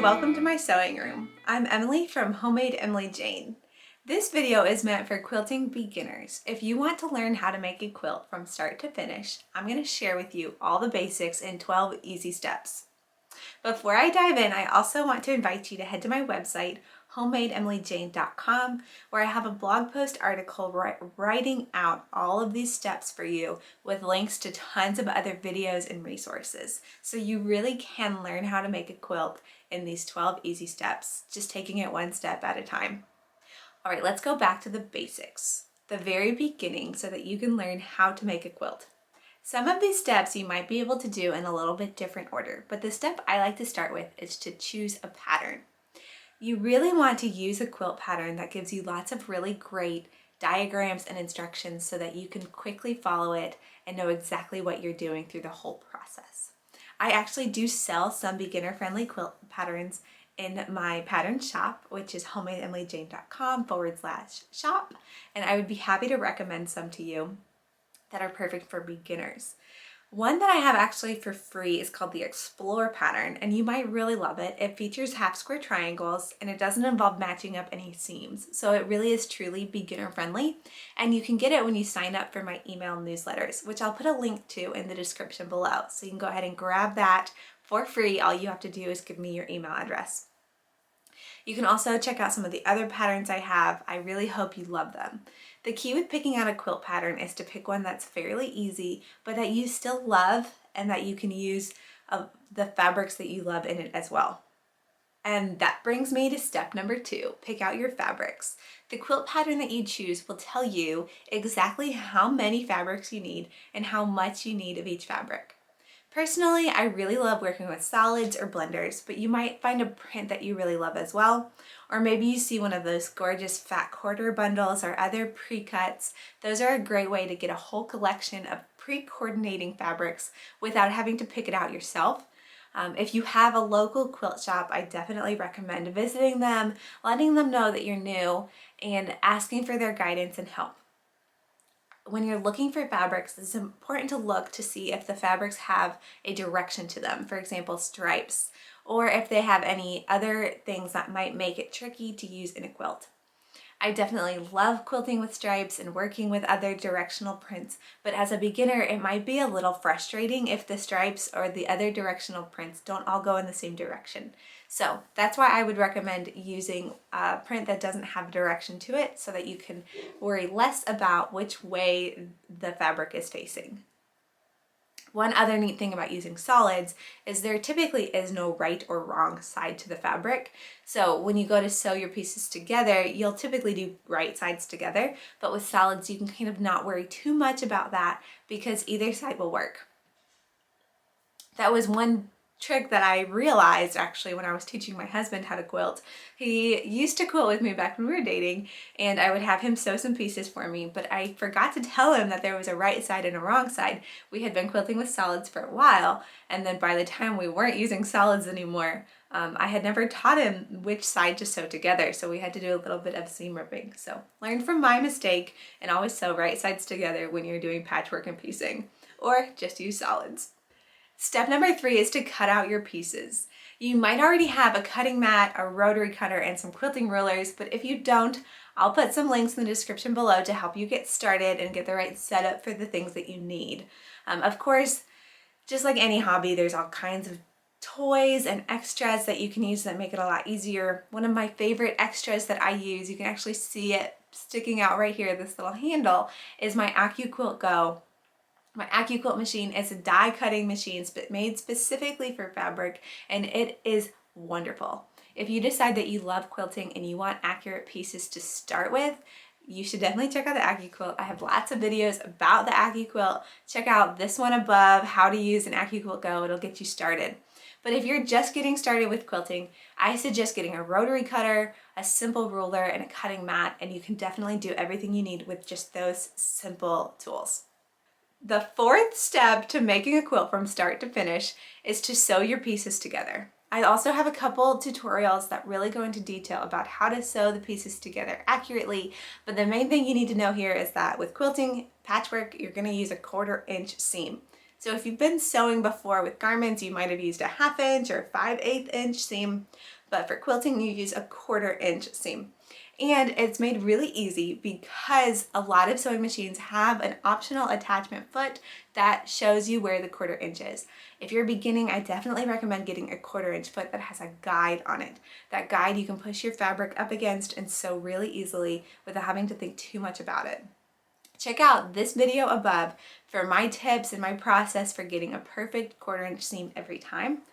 welcome to my sewing room. I'm Emily from Homemade Emily Jane. This video is meant for quilting beginners. If you want to learn how to make a quilt from start to finish, I'm going to share with you all the basics in 12 easy steps. Before I dive in, I also want to invite you to head to my website, homemadeemilyjane.com, where I have a blog post article writing out all of these steps for you with links to tons of other videos and resources. So you really can learn how to make a quilt in these 12 easy steps, just taking it one step at a time. All right, let's go back to the basics, the very beginning, so that you can learn how to make a quilt. Some of these steps you might be able to do in a little bit different order, but the step I like to start with is to choose a pattern. You really want to use a quilt pattern that gives you lots of really great diagrams and instructions so that you can quickly follow it and know exactly what you're doing through the whole process. I actually do sell some beginner-friendly quilt patterns in my pattern shop, which is homemadeemilyjane.com/shop, and I would be happy to recommend some to you that are perfect for beginners. One that I have actually for free is called the Explore pattern, and you might really love it. It features half square triangles and it doesn't involve matching up any seams. So it really is truly beginner friendly, and you can get it when you sign up for my email newsletters, which I'll put a link to in the description below. So you can go ahead and grab that for free. All you have to do is give me your email address. You can also check out some of the other patterns I have. I really hope you love them. The key with picking out a quilt pattern is to pick one that's fairly easy, but that you still love and that you can use the fabrics that you love in it as well. And that brings me to step number 2, pick out your fabrics. The quilt pattern that you choose will tell you exactly how many fabrics you need and how much you need of each fabric. Personally, I really love working with solids or blenders, but you might find a print that you really love as well. Or maybe you see one of those gorgeous fat quarter bundles or other pre-cuts. Those are a great way to get a whole collection of pre-coordinating fabrics without having to pick it out yourself. If you have a local quilt shop, I definitely recommend visiting them, letting them know that you're new, and asking for their guidance and help. When you're looking for fabrics, it's important to look to see if the fabrics have a direction to them, for example, stripes, or if they have any other things that might make it tricky to use in a quilt. I definitely love quilting with stripes and working with other directional prints, but as a beginner, it might be a little frustrating if the stripes or the other directional prints don't all go in the same direction. So that's why I would recommend using a print that doesn't have a direction to it so that you can worry less about which way the fabric is facing. One other neat thing about using solids is there typically is no right or wrong side to the fabric. So when you go to sew your pieces together, you'll typically do right sides together, but with solids you can kind of not worry too much about that because either side will work. That was one trick that I realized actually when I was teaching my husband how to quilt. He used to quilt with me back when we were dating, and I would have him sew some pieces for me, but I forgot to tell him that there was a right side and a wrong side. We had been quilting with solids for a while, and then by the time we weren't using solids anymore, I had never taught him which side to sew together, so we had to do a little bit of seam ripping. So learn from my mistake and always sew right sides together when you're doing patchwork and piecing, or just use solids. Step number 3 is to cut out your pieces. You might already have a cutting mat, a rotary cutter, and some quilting rulers, but if you don't, I'll put some links in the description below to help you get started and get the right setup for the things that you need. Of course, just like any hobby, there's all kinds of toys and extras that you can use that make it a lot easier. One of my favorite extras that I use, you can actually see it sticking out right here, this little handle, is my AccuQuilt Go. My AccuQuilt machine is a die cutting machine made specifically for fabric, and it is wonderful. If you decide that you love quilting and you want accurate pieces to start with, you should definitely check out the AccuQuilt. I have lots of videos about the AccuQuilt. Check out this one above, how to use an AccuQuilt Go. It'll get you started. But if you're just getting started with quilting, I suggest getting a rotary cutter, a simple ruler, and a cutting mat, and you can definitely do everything you need with just those simple tools. The 4th step to making a quilt from start to finish is to sew your pieces together. I also have a couple tutorials that really go into detail about how to sew the pieces together accurately, but the main thing you need to know here is that with quilting patchwork, you're going to use a 1/4 inch seam. So if you've been sewing before with garments, you might have used a 1/2 inch or 5/8 inch seam, but for quilting you use a 1/4 inch seam. And it's made really easy because a lot of sewing machines have an optional attachment foot that shows you where the 1/4 inch is. If you're beginning, I definitely recommend getting a 1/4 inch foot that has a guide on it. That guide you can push your fabric up against and sew really easily without having to think too much about it. Check out this video above for my tips and my process for getting a perfect 1/4 inch seam every time.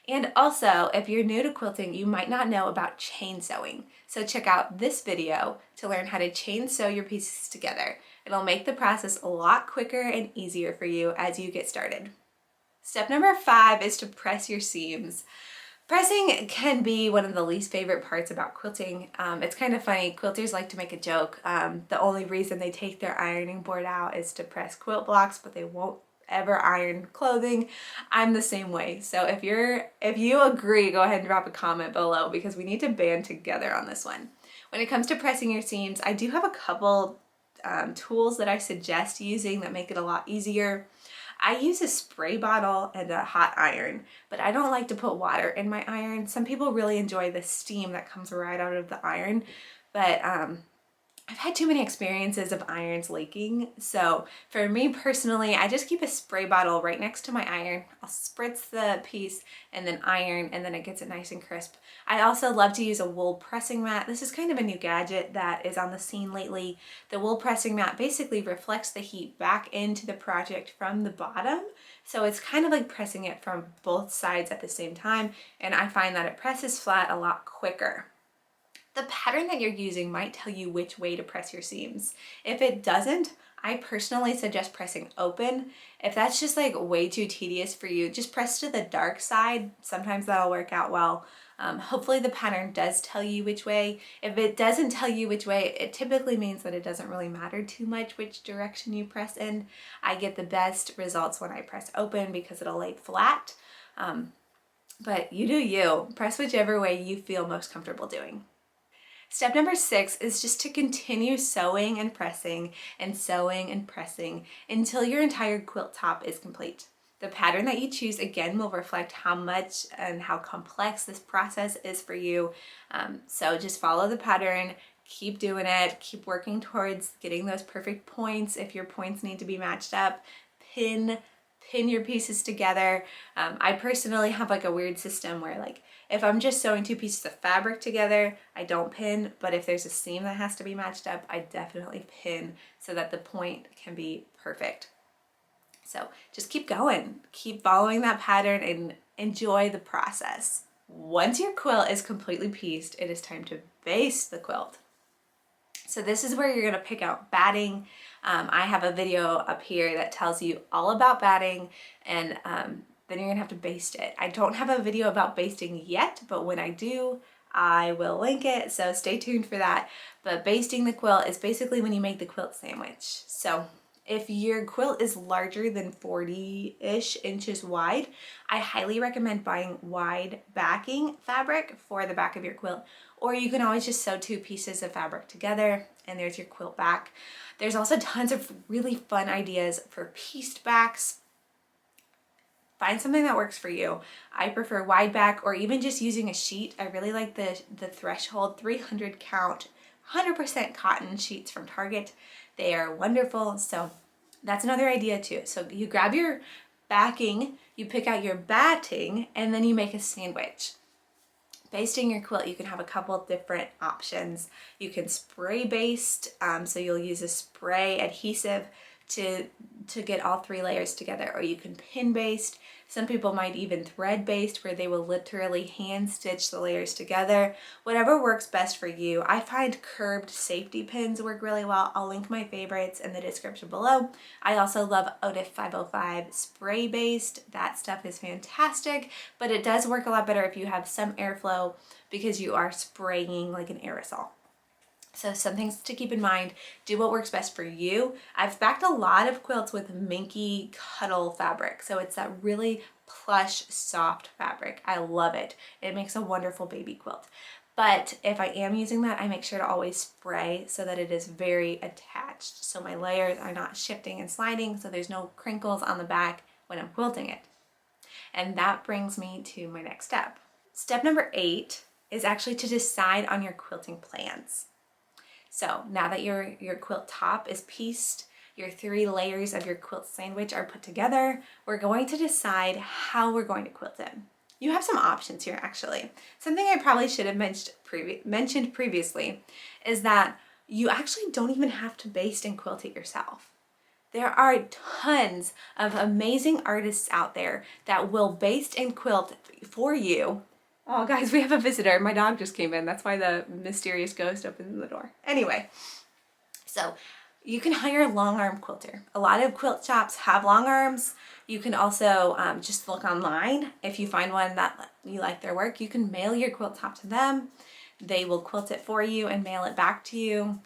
And also, if you're new to quilting, you might not know about chain sewing. So check out this video to learn how to chain sew your pieces together. It'll make the process a lot quicker and easier for you as you get started. Step number 5 is to press your seams. Pressing can be one of the least favorite parts about quilting. It's kind of funny, quilters like to make a joke. The only reason they take their ironing board out is to press quilt blocks, but they won't ever iron clothing. I'm the same way. So if you agree, go ahead and drop a comment below because we need to band together on this one. When it comes to pressing your seams, I do have a couple tools that I suggest using that make it a lot easier. I use a spray bottle and a hot iron, but I don't like to put water in my iron. Some people really enjoy the steam that comes right out of the iron, but I've had too many experiences of irons leaking. So for me personally, I just keep a spray bottle right next to my iron. I'll spritz the piece and then iron, and then it gets it nice and crisp. I also love to use a wool pressing mat. This is kind of a new gadget that is on the scene lately. The wool pressing mat basically reflects the heat back into the project from the bottom. So it's kind of like pressing it from both sides at the same time. And I find that it presses flat a lot quicker. The pattern that you're using might tell you which way to press your seams. If it doesn't, I personally suggest pressing open. If that's just like way too tedious for you, just press to the dark side. Sometimes that'll work out well. Hopefully the pattern does tell you which way. If it doesn't tell you which way, it typically means that it doesn't really matter too much which direction you press in. I get the best results when I press open because it'll lay flat. But you do you. Press whichever way you feel most comfortable doing. Step number 6 is just to continue sewing and pressing and sewing and pressing until your entire quilt top is complete. The pattern that you choose again will reflect how much and how complex this process is for you. So just follow the pattern, keep doing it, keep working towards getting those perfect points. If your points need to be matched up, pin your pieces together. I personally have like a weird system where like if I'm just sewing 2 pieces of fabric together, I don't pin, but if there's a seam that has to be matched up, I definitely pin so that the point can be perfect. So just keep going, keep following that pattern and enjoy the process. Once your quilt is completely pieced, it is time to baste the quilt. So this is where you're gonna pick out batting. I have a video up here that tells you all about batting, and then you're gonna have to baste it. I don't have a video about basting yet, but when I do, I will link it, so stay tuned for that. But basting the quilt is basically when you make the quilt sandwich. So if your quilt is larger than 40-ish inches wide, I highly recommend buying wide backing fabric for the back of your quilt. Or you can always just sew 2 pieces of fabric together and there's your quilt back. There's also tons of really fun ideas for pieced backs. Find something that works for you. I prefer wide back or even just using a sheet. I really like the Threshold 300 count 100% cotton sheets from Target. They are wonderful. So that's another idea too. So you grab your backing, you pick out your batting, and then you make a sandwich. Basting your quilt, you can have a couple of different options. You can spray baste, so you'll use a spray adhesive to get all 3 layers together, or you can pin baste. Some people might even thread baste, where they will literally hand stitch the layers together. Whatever works best for you. I find curved safety pins work really well. I'll link my favorites in the description below. I also love Otif 505 spray baste. That stuff is fantastic, but it does work a lot better if you have some airflow because you are spraying like an aerosol. So some things to keep in mind, do what works best for you. I've backed a lot of quilts with minky cuddle fabric. So it's that really plush, soft fabric. I love it. It makes a wonderful baby quilt. But if I am using that, I make sure to always spray so that it is very attached. So my layers are not shifting and sliding, so there's no crinkles on the back when I'm quilting it. And that brings me to my next step. Step number 8 is actually to decide on your quilting plans. So now that your quilt top is pieced, your 3 layers of your quilt sandwich are put together, we're going to decide how we're going to quilt it. You have some options here actually. Something I probably should have mentioned previously is that you actually don't even have to baste and quilt it yourself. There are tons of amazing artists out there that will baste and quilt for you. Oh guys, we have a visitor. My dog just came in. That's why the mysterious ghost opened the door. Anyway, so you can hire a long arm quilter. A lot of quilt shops have long arms. You can also just look online. If you find one that you like their work, you can mail your quilt top to them. They will quilt it for you and mail it back to you.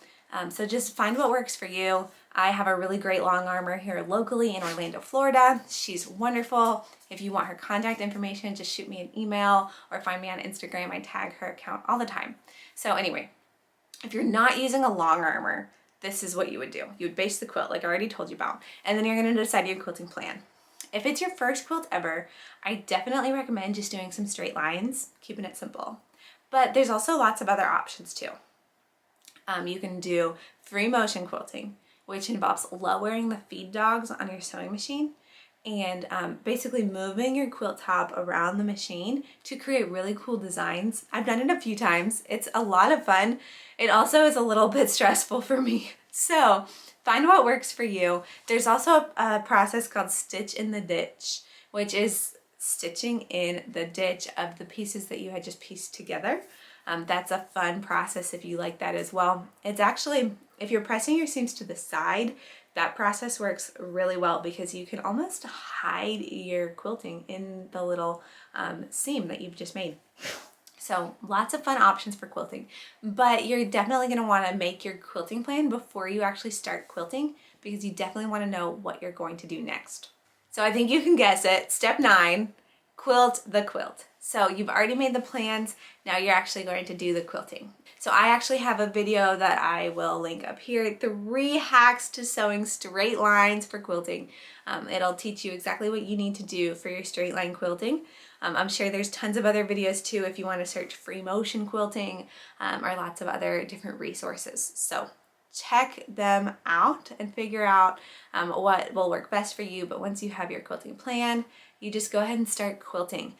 So just find what works for you. I have a really great long armor here locally in Orlando, Florida. She's wonderful. If you want her contact information, just shoot me an email or find me on Instagram. I tag her account all the time. So anyway, if you're not using a long armor, this is what you would do. You would baste the quilt like I already told you about, and then you're going to decide your quilting plan. If it's your first quilt ever, I definitely recommend just doing some straight lines, keeping it simple. But there's also lots of other options too. You can do free motion quilting, which involves lowering the feed dogs on your sewing machine and basically moving your quilt top around the machine to create really cool designs. I've done it a few times. It's a lot of fun. It also is a little bit stressful for me. So find what works for you. There's also a process called stitch in the ditch, which is stitching in the ditch of the pieces that you had just pieced together. That's a fun process if you like that as well. It's actually, if you're pressing your seams to the side, that process works really well because you can almost hide your quilting in the little seam that you've just made. So lots of fun options for quilting, but you're definitely going to want to make your quilting plan before you actually start quilting because you definitely want to know what you're going to do next. So I think you can guess it. Step 9, quilt the quilt. So you've already made the plans, now you're actually going to do the quilting. So I actually have a video that I will link up here, 3 hacks to sewing straight lines for quilting. It'll teach you exactly what you need to do for your straight line quilting. I'm sure there's tons of other videos too if you want to search free motion quilting or lots of other different resources. So check them out and figure out what will work best for you. But once you have your quilting plan, you just go ahead and start quilting.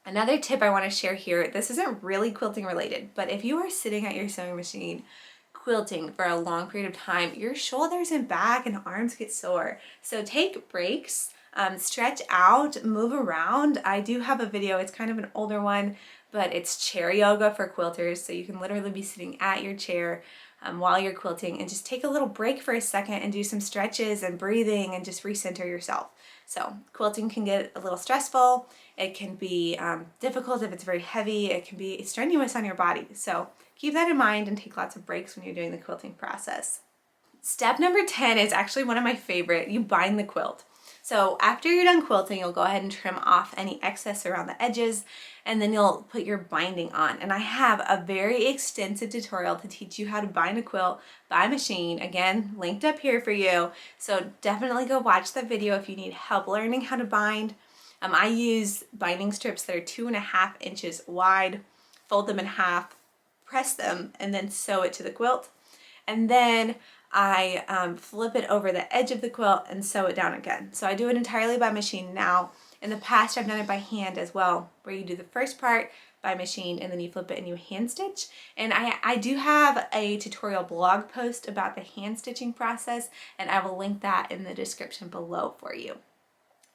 Another tip I want to share here, this isn't really quilting related, but if you are sitting at your sewing machine quilting for a long period of time, your shoulders and back and arms get sore. So take breaks, stretch out, move around. I do have a video, it's kind of an older one, but it's chair yoga for quilters. So you can literally be sitting at your chair while you're quilting and just take a little break for a second and do some stretches and breathing and just recenter yourself. So quilting can get a little stressful. It can be difficult if it's very heavy. It can be strenuous on your body. So keep that in mind and take lots of breaks when you're doing the quilting process. Step number 10 is actually one of my favorite. You bind the quilt. So after you're done quilting, you'll go ahead and trim off any excess around the edges, and then you'll put your binding on. And I have a very extensive tutorial to teach you how to bind a quilt by machine, again, linked up here for you. So definitely go watch the video if you need help learning how to bind. I use binding strips that are 2.5 inches wide, fold them in half, press them, and then sew it to the quilt. And then I flip it over the edge of the quilt and sew it down again. So I do it entirely by machine now. In the past, I've done it by hand as well, where you do the first part by machine and then you flip it and you hand stitch. And I do have a tutorial blog post about the hand stitching process, and I will link that in the description below for you.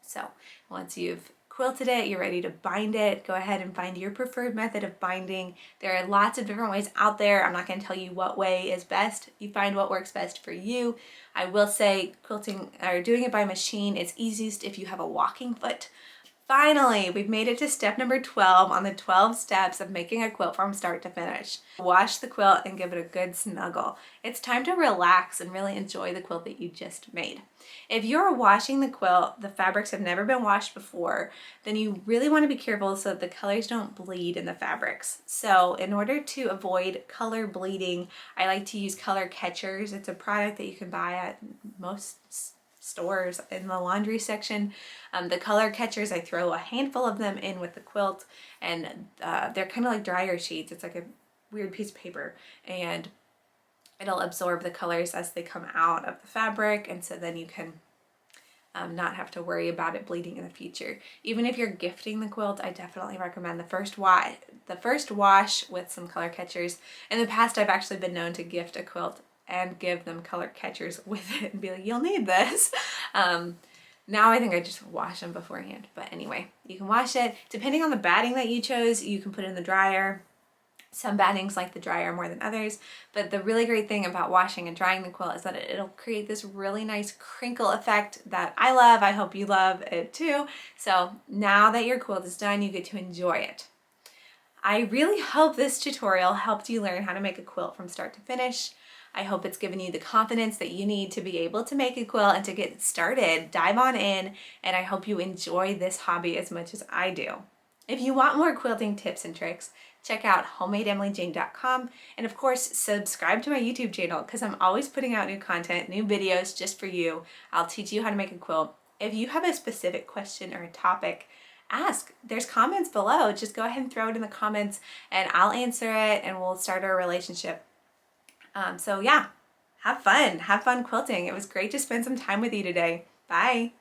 So once you've quilted it, you're ready to bind it, go ahead and find your preferred method of binding. There are lots of different ways out there. I'm not going to tell you what way is best. You find what works best for you. I will say quilting or doing it by machine is easiest if you have a walking foot. Finally, we've made it to step number 12 on the 12 steps of making a quilt from start to finish. Wash the quilt and give it a good snuggle. It's time to relax and really enjoy the quilt that you just made. If you're washing the quilt, the fabrics have never been washed before, then you really want to be careful so that the colors don't bleed in the fabrics. So in order to avoid color bleeding, I like to use color catchers. It's a product that you can buy at most stores in the laundry section. The color catchers, I throw a handful of them in with the quilt, and they're kind of like dryer sheets. It's like a weird piece of paper, and it'll absorb the colors as they come out of the fabric, and so then you can not have to worry about it bleeding in the future. Even if you're gifting the quilt, I definitely recommend the first wash with some color catchers. In the past, I've actually been known to gift a quilt and give them color catchers with it and be like, you'll need this. Now I think I just wash them beforehand. But anyway, you can wash it. Depending on the batting that you chose, you can put it in the dryer. Some battings like the dryer more than others, but the really great thing about washing and drying the quilt is that it'll create this really nice crinkle effect that I love. I hope you love it too. So now that your quilt is done, you get to enjoy it. I really hope this tutorial helped you learn how to make a quilt from start to finish. I hope it's given you the confidence that you need to be able to make a quilt and to get started. Dive on in, and I hope you enjoy this hobby as much as I do. If you want more quilting tips and tricks, check out homemadeemilyjane.com, and of course subscribe to my YouTube channel because I'm always putting out new content, new videos just for you. I'll teach you how to make a quilt. If you have a specific question or a topic, ask. There's comments below. Just go ahead and throw it in the comments and I'll answer it and we'll start our relationship. So yeah, have fun quilting. It was great to spend some time with you today. Bye.